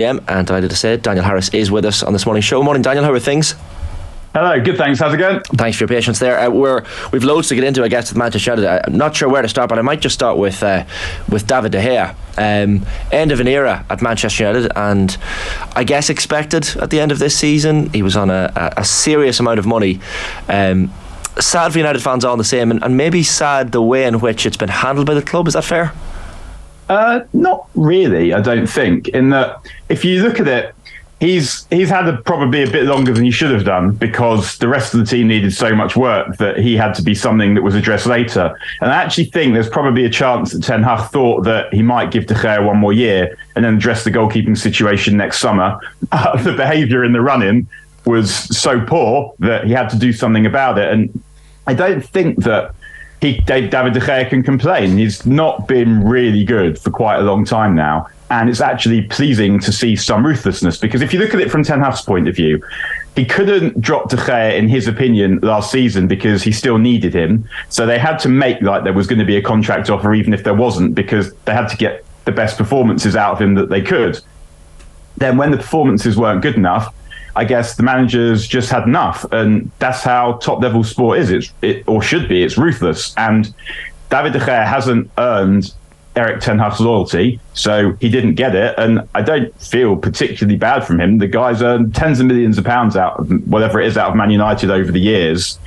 And delighted to say Danie Harris is with us on this morning's show. Morning, Daniel. How are things? Hello, good, thanks. How's it going? Thanks for your patience there. We've loads to get into, I guess, with Manchester United. I'm not sure where to start, but I might just start with David De Gea. End of an era at Manchester United, and I guess expected at the end of this season. He was on a serious amount of money. Sad for United fans all the same, and maybe sad the way in which it's been handled by the club. Is that fair? Not really, I don't think. In that, if you look at it, he's had probably a bit longer than he should have done, because the rest of the team needed so much work that he had to be something that was addressed later. And I actually think there's probably a chance that Ten Hag thought that he might give De Gea one more year and then address the goalkeeping situation next summer. The behaviour in the run-in was so poor that he had to do something about it. And I don't think that David De Gea can complain. He's not been really good for quite a long time now. And it's actually pleasing to see some ruthlessness, because if you look at it from Ten Hag's point of view, he couldn't drop De Gea, in his opinion, last season because he still needed him. So they had to make like there was going to be a contract offer, even if there wasn't, because they had to get the best performances out of him that they could. Then when the performances weren't good enough, I guess the managers just had enough, and that's how top-level sport is. Or should be. It's ruthless, and David De Gea hasn't earned Erik Ten Hag's loyalty, so he didn't get it, and I don't feel particularly bad from him. The guy's earned tens of millions of pounds out of whatever it is out of Man United over the years.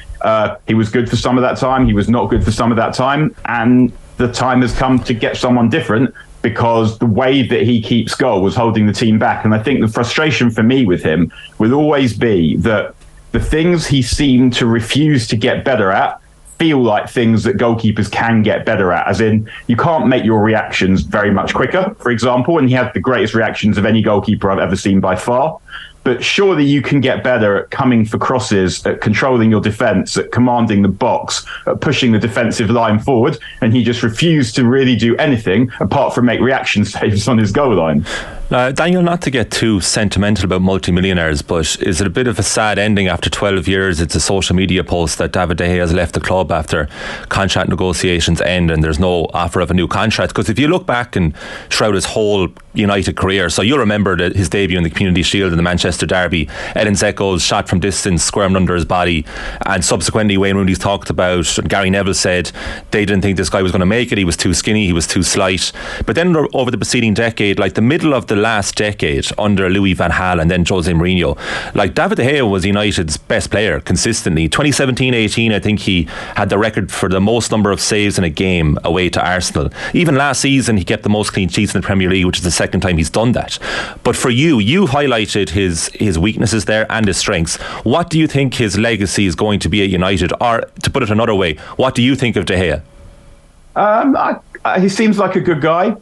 He was good for some of that time. He was not good for some of that time, and the time has come to get someone different, because the way that he keeps goal was holding the team back. And I think the frustration for me with him will always be that the things he seemed to refuse to get better at feel like things that goalkeepers can get better at, as in you can't make your reactions very much quicker, for example, and he had the greatest reactions of any goalkeeper I've ever seen by far. But surely you can get better at coming for crosses, at controlling your defence, at commanding the box, at pushing the defensive line forward. And he just refused to really do anything apart from make reaction saves on his goal line. Daniel, not to get too sentimental about multimillionaires, but is it a bit of a sad ending after 12 years? It's a social media post that David De Gea has left the club after contract negotiations end and there's no offer of a new contract. Because if you look back and throughout his whole United career, so you'll remember his debut in the Community Shield in the Manchester Derby, Edin Dzeko's shot from distance squirmed under his body, and subsequently Wayne Rooney's talked about, and Gary Neville said they didn't think this guy was going to make it. He was too skinny, he was too slight. But then over the preceding decade, like the middle of the last decade under Louis van Gaal and then Jose Mourinho, like David De Gea was United's best player consistently. 2017-18, I think he had the record for the most number of saves in a game away to Arsenal. Even last season he kept the most clean sheets in the Premier League, which is the second time he's done that. But for you highlighted his weaknesses there and his strengths. What do you think his legacy is going to be at United? Or to put it another way, what do you think of De Gea? He seems like a good guy.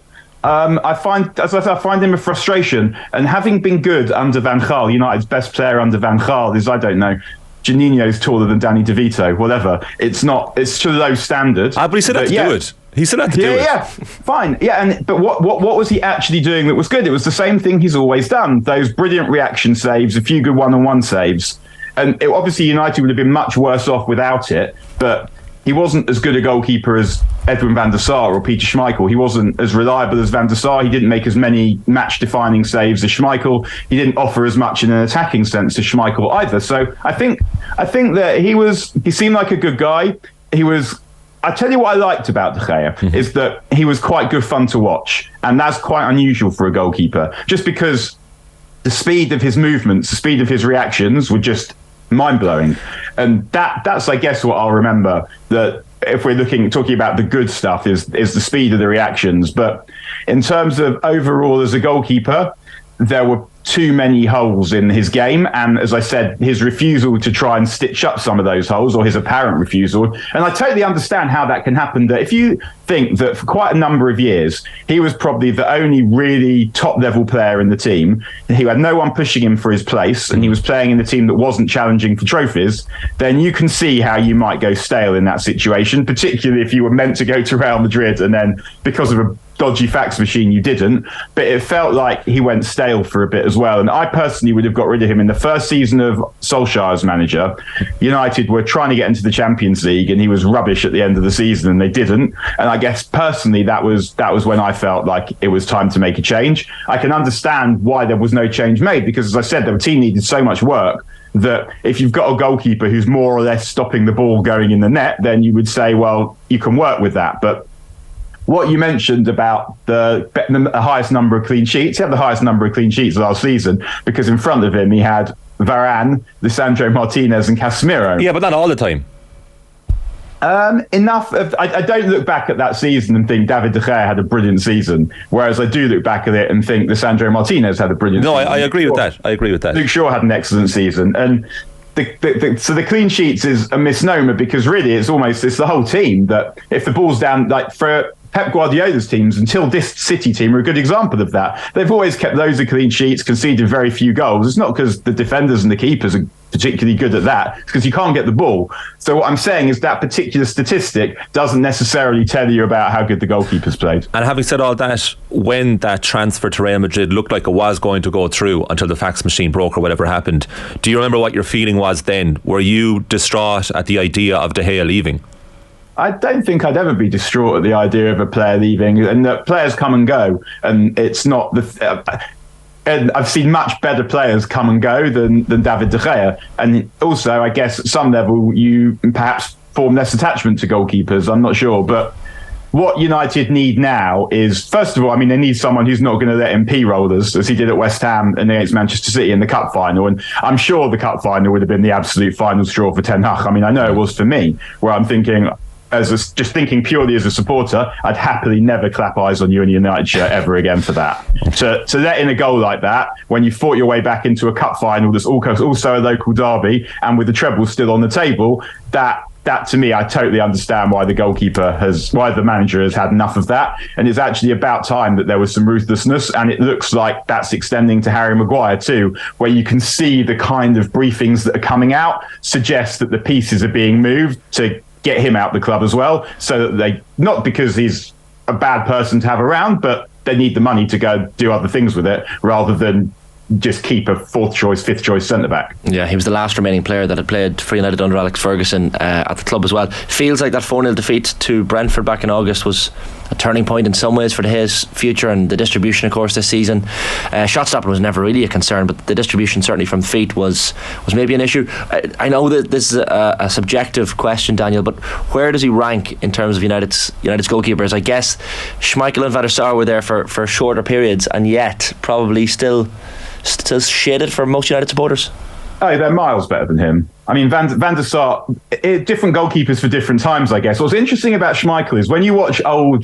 I find him a frustration, and having been good under Van Gaal, United's best player under Van Gaal is, I don't know, Juninho's taller than Danny DeVito, whatever. It's to low standard. But he still had to do it. He still had to do it. Yeah, fine. Yeah, but what was he actually doing that was good? It was the same thing he's always done. Those brilliant reaction saves, a few good one-on-one saves. And obviously United would have been much worse off without it, but he wasn't as good a goalkeeper as Edwin van der Sar or Peter Schmeichel. He wasn't as reliable as van der Sar. He didn't make as many match-defining saves as Schmeichel. He didn't offer as much in an attacking sense as Schmeichel either. So I think that he seemed like a good guy. I tell you what I liked about De Gea is that he was quite good fun to watch. And that's quite unusual for a goalkeeper, just because the speed of his movements, the speed of his reactions were just mind-blowing. And that's I guess what I'll remember, that if we're talking about the good stuff is the speed of the reactions. But in terms of overall as a goalkeeper, there were too many holes in his game, and as I said, his refusal to try and stitch up some of those holes, or his apparent refusal. And I totally understand how that can happen. That if you think that for quite a number of years he was probably the only really top level player in the team, he had no one pushing him for his place, and he was playing in a team that wasn't challenging for trophies, then you can see how you might go stale in that situation, particularly if you were meant to go to Real Madrid and then because of a dodgy fax machine, you didn't. But it felt like he went stale for a bit as well. And I personally would have got rid of him in the first season of Solskjaer as manager. United were trying to get into the Champions League, and he was rubbish at the end of the season, and they didn't. And I guess personally, that was when I felt like it was time to make a change. I can understand why there was no change made, because, as I said, the team needed so much work that if you've got a goalkeeper who's more or less stopping the ball going in the net, then you would say, well, you can work with that. But what you mentioned about the highest number of clean sheets, he had the highest number of clean sheets last season, because in front of him he had Varane, Lisandro Martinez and Casemiro. Yeah, but not all the time. Enough of, I don't look back at that season and think David De Gea had a brilliant season, whereas I do look back at it and think Lisandro Martinez had a brilliant season. I agree with that. I agree with that. Luke Shaw had an excellent season. And so the clean sheets is a misnomer, because really it's the whole team that if the ball's down, like for Pep Guardiola's teams, until this City team, are a good example of that. They've always kept loads of clean sheets, conceded very few goals. It's not because the defenders and the keepers are particularly good at that, it's because you can't get the ball. So what I'm saying is that particular statistic doesn't necessarily tell you about how good the goalkeepers played. And having said all that, when that transfer to Real Madrid looked like it was going to go through until the fax machine broke or whatever happened, do you remember what your feeling was then? Were you distraught at the idea of De Gea leaving? I don't think I'd ever be distraught at the idea of a player leaving, and that players come and go, and it's not and I've seen much better players come and go than David De Gea. And also, I guess at some level, you perhaps form less attachment to goalkeepers. I'm not sure. But what United need now is, first of all, I mean, they need someone who's not going to let him p-rollers, as he did at West Ham and against Manchester City in the cup final. And I'm sure the cup final would have been the absolute final straw for Ten Hag. I mean, I know it was for me, where I'm thinking, just thinking purely as a supporter, I'd happily never clap eyes on you in a United shirt ever again for that. To let in a goal like that, when you fought your way back into a cup final that's also a local derby, and with the treble still on the table, that to me, I totally understand why the manager has had enough of that. And it's actually about time that there was some ruthlessness. And it looks like that's extending to Harry Maguire too, where you can see the kind of briefings that are coming out suggest that the pieces are being moved to get him out the club as well, so that they, not because he's a bad person to have around, but they need the money to go do other things with it, rather than just keep a fourth choice, fifth choice centre back. Yeah, he was the last remaining player that had played for United under Alex Ferguson at the club as well. Feels like that 4-0 defeat to Brentford back in August was a turning point in some ways for his future and the distribution, of course, this season. Shot stopping was never really a concern, but the distribution certainly from feet was maybe an issue. I know that this is a subjective question, Daniel, but where does he rank in terms of United's goalkeepers? I guess Schmeichel and Van der Sar were there for shorter periods, and yet probably still shaded for most United supporters. Oh, they're miles better than him. I mean, Van der Sar, different goalkeepers for different times, I guess. What's interesting about Schmeichel is when you watch old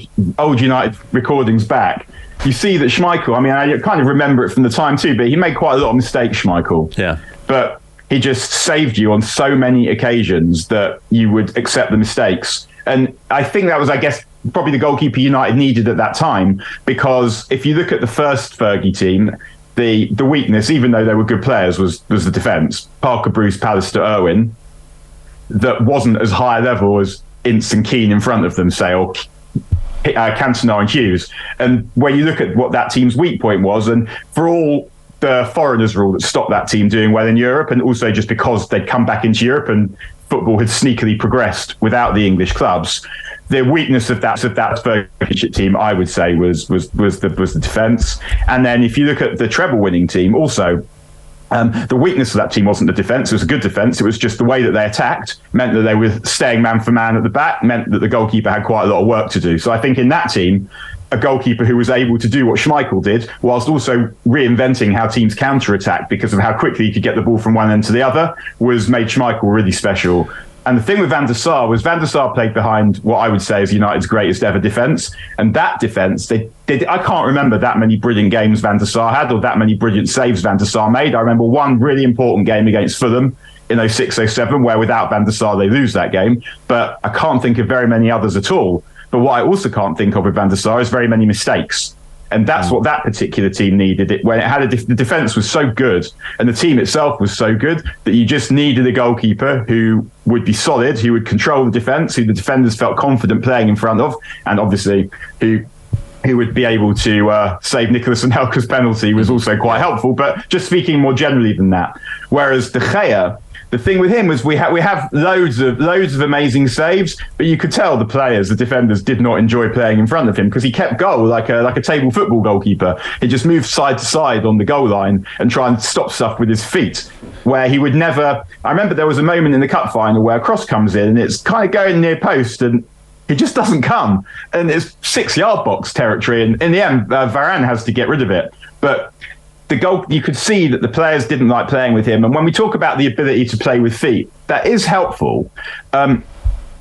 United recordings back, you see that Schmeichel, I mean, I kind of remember it from the time too, but he made quite a lot of mistakes, Schmeichel. Yeah. But he just saved you on so many occasions that you would accept the mistakes. And I think that was, I guess, probably the goalkeeper United needed at that time, because if you look at the first Fergie team, the weakness, even though they were good players, was the defence. Parker, Bruce, Pallister, Irwin, that wasn't as high a level as Ince and Keane in front of them, say, or Cantona and Hughes. And when you look at what that team's weak point was, and for all the foreigners rule that stopped that team doing well in Europe, and also just because they'd come back into Europe and football had sneakily progressed without the English clubs, the weakness of that Fergie team, I would say, was the defence. And then if you look at the treble-winning team, also, the weakness of that team wasn't the defence. It was a good defence. It was just the way that they attacked meant that they were staying man for man at the back, meant that the goalkeeper had quite a lot of work to do. So I think in that team, a goalkeeper who was able to do what Schmeichel did, whilst also reinventing how teams counter-attack because of how quickly he could get the ball from one end to the other, was made Schmeichel really special. And the thing with Van der Sar was Van der Sar played behind what I would say is United's greatest ever defence. And that defence, I can't remember that many brilliant games Van der Sar had, or that many brilliant saves Van der Sar made. I remember one really important game against Fulham in 06-07, where without Van der Sar they lose that game. But I can't think of very many others at all. But what I also can't think of with Van der Sar is very many mistakes. And that's what that particular team needed. When it had the defence was so good and the team itself was so good that you just needed a goalkeeper who would be solid, who would control the defence, who the defenders felt confident playing in front of, and obviously who who would be able to save Nicolas Anelka's penalty was also quite helpful. But just speaking more generally than that, whereas De Gea, the thing with him was we have loads of amazing saves, but you could tell the defenders did not enjoy playing in front of him because he kept goal like a table football goalkeeper. He just moved side to side on the goal line and try and stop stuff with his feet, where he would never. I remember there was a moment in the cup final where a cross comes in and it's kind of going near post and he just doesn't come, and it's 6-yard box territory, and in the end Varane has to get rid of it. But the goal, you could see that the players didn't like playing with him. And when we talk about the ability to play with feet, that is helpful. And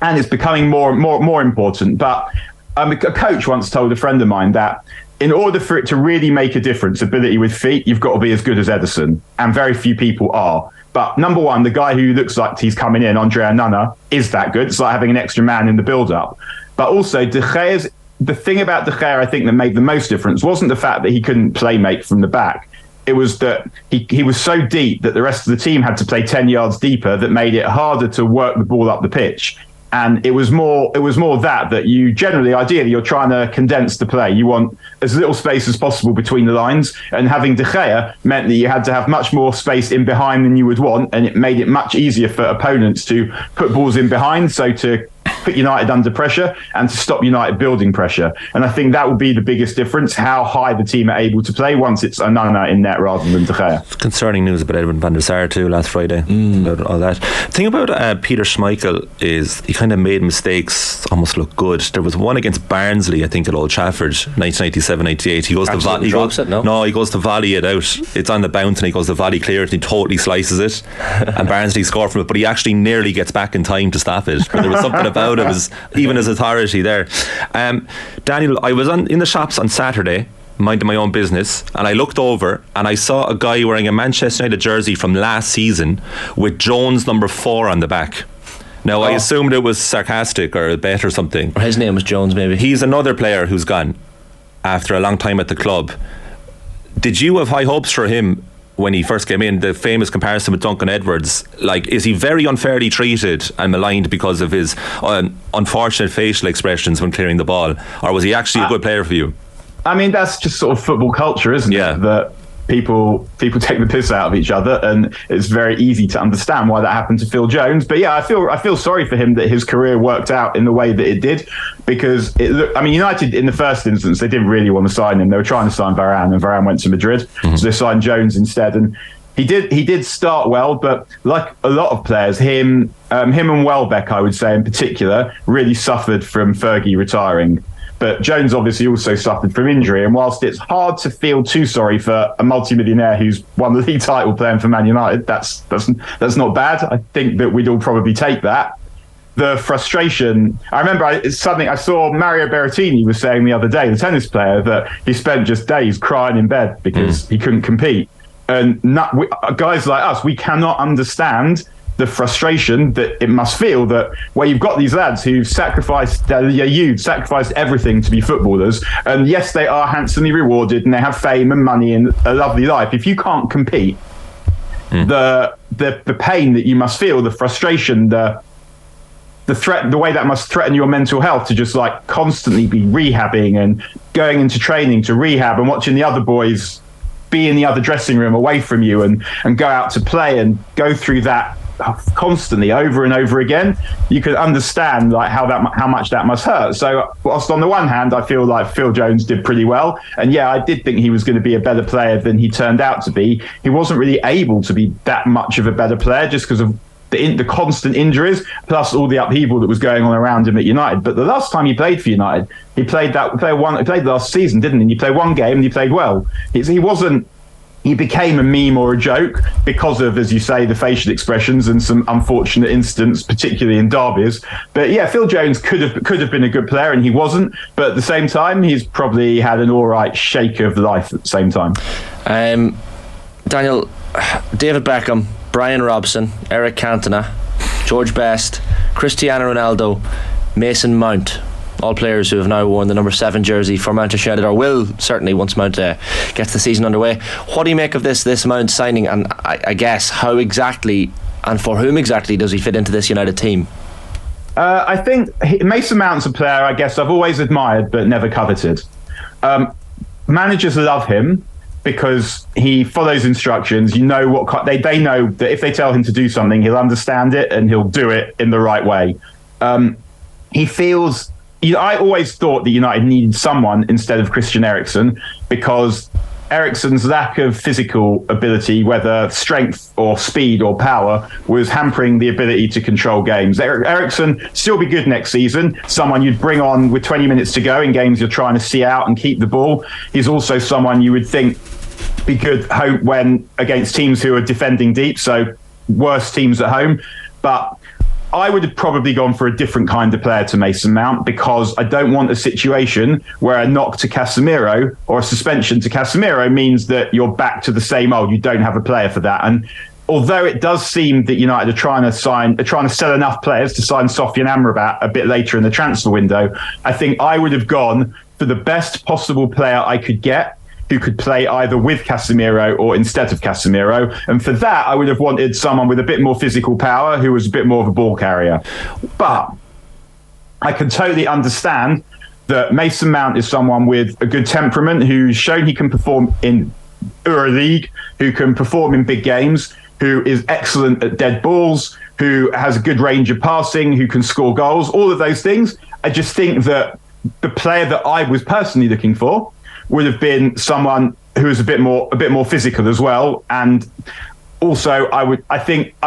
it's becoming more important. But a coach once told a friend of mine that in order for it to really make a difference, ability with feet, you've got to be as good as Ederson. And very few people are. But number one, the guy who looks like he's coming in, Andre Onana, is that good. It's like having an extra man in the build-up. But also, the thing about De Gea, I think, that made the most difference wasn't the fact that he couldn't play make from the back. It was that he was so deep that the rest of the team had to play 10 yards deeper, that made it harder to work the ball up the pitch. And it was more that you generally, ideally, you're trying to condense the play. You want as little space as possible between the lines. And having De Gea meant that you had to have much more space in behind than you would want. And it made it much easier for opponents to put balls in behind. So to put United under pressure and to stop United building pressure. And I think that will be the biggest difference, how high the team are able to play once it's Onana in net rather than De Gea. Concerning news about Edwin van der Sar too last Friday, about all that. The thing about Peter Schmeichel is he kind of made mistakes almost look good. There was one against Barnsley, I think, at Old Trafford, 1997-98. He goes he goes to volley it out. It's on the bounce and he goes to volley clear it and he totally slices it and Barnsley score from it, but he actually nearly gets back in time to stop it. But there was something about it, was even his authority there. Daniel, I was in the shops on Saturday minding my own business and I looked over and I saw a guy wearing a Manchester United jersey from last season with Jones number 4 on the back. Now I assumed it was sarcastic or a bet or something. Or his name was Jones maybe. He's another player who's gone after a long time at the club. Did you have high hopes for him when he first came in? The famous comparison with Duncan Edwards, like, is he very unfairly treated and maligned because of his unfortunate facial expressions when clearing the ball, or was he actually a good player for you? I mean, that's just sort of football culture, isn't it? That people take the piss out of each other, and it's very easy to understand why that happened to Phil Jones. But yeah, I feel sorry for him that his career worked out in the way that it did, because United in the first instance, they didn't really want to sign him. They were trying to sign Varane, and Varane went to Madrid, so they signed Jones instead. And he did start well, but like a lot of players, him and Welbeck, I would say in particular, really suffered from Fergie retiring. But Jones obviously also suffered from injury. And whilst it's hard to feel too sorry for a multimillionaire who's won the league title playing for Man United, that's not bad. I think that we'd all probably take that. The frustration, I remember it's something I saw Mario Berrettini was saying the other day, the tennis player, that he spent just days crying in bed because he couldn't compete. And guys like us, we cannot understand the frustration that it must feel, that where you've got these lads who've sacrificed everything to be footballers, and yes, they are handsomely rewarded and they have fame and money and a lovely life. If you can't compete, the pain that you must feel, the frustration, the threat, the way that must threaten your mental health to just like constantly be rehabbing and going into training to rehab and watching the other boys be in the other dressing room away from you and go out to play and go through that constantly over and over again. You could understand like how much that must hurt. So whilst on the one hand I feel like Phil Jones did pretty well, and yeah, I did think he was going to be a better player than he turned out to be, he wasn't really able to be that much of a better player just because of the constant injuries plus all the upheaval that was going on around him at United. But the last time he played for United, he played last season, didn't he? And he played one game and he played well. He became a meme or a joke because of, as you say, the facial expressions and some unfortunate incidents, particularly in derbies. But yeah, Phil Jones could have been a good player, and he wasn't. But at the same time, he's probably had an all right shake of life at the same time. Daniel, David Beckham, Brian Robson, Eric Cantona, George Best, Cristiano Ronaldo, Mason Mount. All players who have now worn the number 7 jersey for Manchester United, or will certainly once Mount gets the season underway. What do you make of this Mount signing, and I guess how exactly and for whom exactly does he fit into this United team? I think Mason Mount's a player I guess I've always admired but never coveted. Managers love him because he follows instructions. You know what they know that if they tell him to do something, he'll understand it and he'll do it in the right way. He feels. I always thought that United needed someone instead of Christian Eriksen because Eriksen's lack of physical ability, whether strength or speed or power, was hampering the ability to control games. Eriksen still be good next season, someone you'd bring on with 20 minutes to go in games you're trying to see out and keep the ball. He's also someone you would think be good when against teams who are defending deep, so worse teams at home. But I would have probably gone for a different kind of player to Mason Mount because I don't want a situation where a knock to Casemiro or a suspension to Casemiro means that you're back to the same old. You don't have a player for that. And although it does seem that United are trying to sell enough players to sign Sofyan Amrabat a bit later in the transfer window, I think I would have gone for the best possible player I could get, who could play either with Casemiro or instead of Casemiro. And for that, I would have wanted someone with a bit more physical power, who was a bit more of a ball carrier. But I can totally understand that Mason Mount is someone with a good temperament, who's shown he can perform in Euroleague, who can perform in big games, who is excellent at dead balls, who has a good range of passing, who can score goals, all of those things. I just think that the player that I was personally looking for would have been someone who is a bit more physical as well. And also, I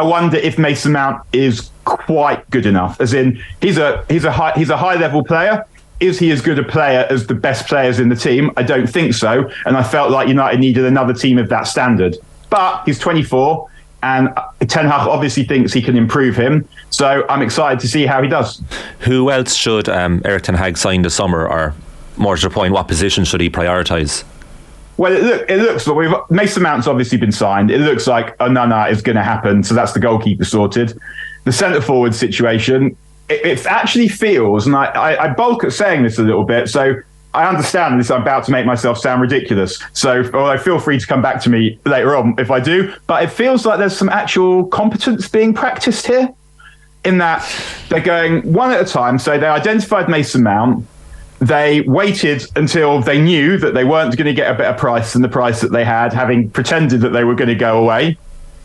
wonder if Mason Mount is quite good enough. As in, he's a high level player. Is he as good a player as the best players in the team? I don't think so. And I felt like United needed another team of that standard. But he's 24, and Ten Hag obviously thinks he can improve him. So I'm excited to see how he does. Who else should Erik Ten Hag sign this summer, or more to the point, what position should he prioritise? Well, it looks like Mason Mount's obviously been signed. It looks like Onana is going to happen, so that's the goalkeeper sorted. The centre forward situation, it actually feels, and I bulk at saying this a little bit, so I understand this. I'm about to make myself sound ridiculous. So feel free to come back to me later on if I do. But it feels like there's some actual competence being practised here, in that they're going one at a time. So they identified Mason Mount. They waited until they knew that they weren't going to get a better price than the price that they had, having pretended that they were going to go away.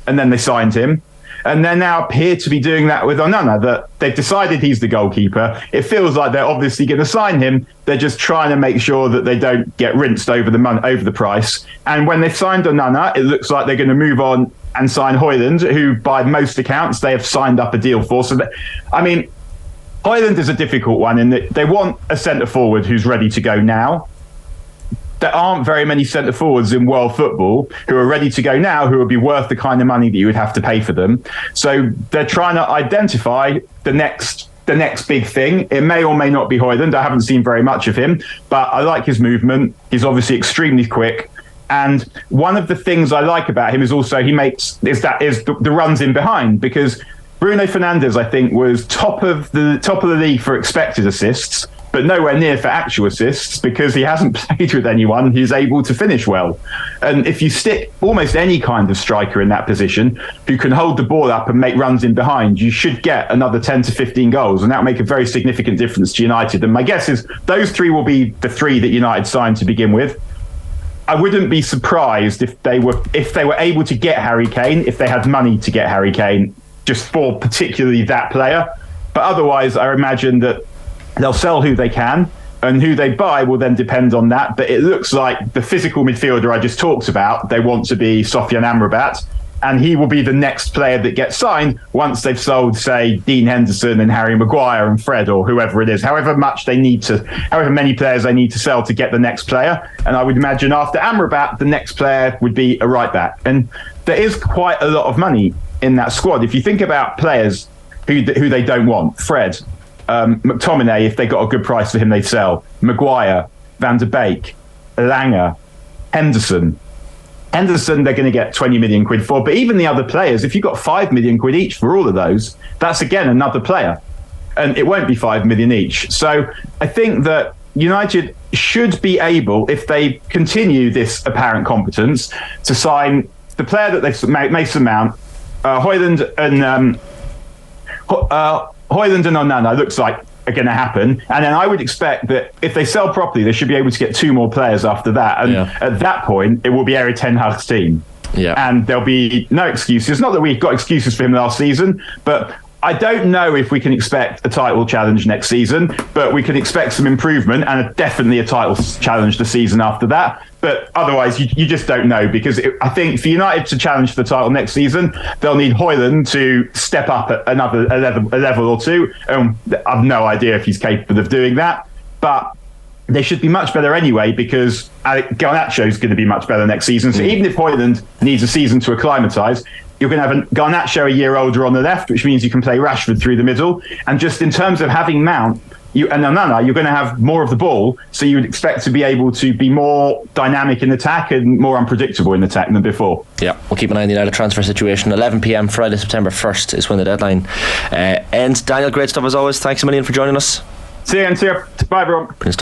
And then they signed him. And they now appear to be doing that with Onana, that they've decided he's the goalkeeper. It feels like they're obviously going to sign him. They're just trying to make sure that they don't get rinsed over the price. And when they've signed Onana, it looks like they're going to move on and sign Højlund, who by most accounts they have signed up a deal for. So, Højlund is a difficult one in that they want a centre forward who's ready to go now. There aren't very many centre forwards in world football who are ready to go now, who would be worth the kind of money that you would have to pay for them. So they're trying to identify the next big thing. It may or may not be Højlund. I haven't seen very much of him, but I like his movement. He's obviously extremely quick. And one of the things I like about him is also the runs in behind, because Bruno Fernandes, I think, was top of the league for expected assists, but nowhere near for actual assists, because he hasn't played with anyone who's able to finish well. And if you stick almost any kind of striker in that position who can hold the ball up and make runs in behind, you should get another 10 to 15 goals, and that will make a very significant difference to United. And my guess is those three will be the three that United signed to begin with. I wouldn't be surprised if they were able to get Harry Kane, if they had money to get Harry Kane, just for particularly that player. But otherwise, I imagine that they'll sell who they can, and who they buy will then depend on that. But it looks like the physical midfielder I just talked about, they want to be Sofyan Amrabat, and he will be the next player that gets signed once they've sold, say, Dean Henderson and Harry Maguire and Fred, or whoever it is, however many players they need to sell to get the next player. And I would imagine after Amrabat, the next player would be a right back. And there is quite a lot of money in that squad. If you think about players who they don't want, Fred, McTominay, if they got a good price for him, they'd sell. Maguire, Van der Beek, Langer, Henderson, they're going to get 20 million quid for. But even the other players, if you got 5 million quid each for all of those, that's again another player. And it won't be 5 million each. So I think that United should be able, if they continue this apparent competence, to sign the player that they've made, Mason Mount, Højlund and Onana. Looks like are going to happen. And then I would expect that if they sell properly, they should be able to get 2 more players after that. And at that point, it will be Erik ten Hag's team. Yeah. And there'll be no excuses. Not that we've got excuses for him last season, but I don't know if we can expect a title challenge next season, but we can expect some improvement and definitely a title challenge the season after that. But otherwise, you just don't know, because I think for United to challenge for the title next season, they'll need Højlund to step up at a level or two. I've no idea if he's capable of doing that, but they should be much better anyway, because Garnacho is going to be much better next season. So even if Højlund needs a season to acclimatise, you're going to have Garnacho a year older on the left, which means you can play Rashford through the middle. And just in terms of having Mount and Onana, you're going to have more of the ball, so you would expect to be able to be more dynamic in attack and more unpredictable in attack than before. Yeah, we'll keep an eye on the United transfer situation. 11 p.m. Friday, September 1st is when the deadline ends. Daniel, great stuff as always. Thanks a million for joining us. See you. Bye, everyone.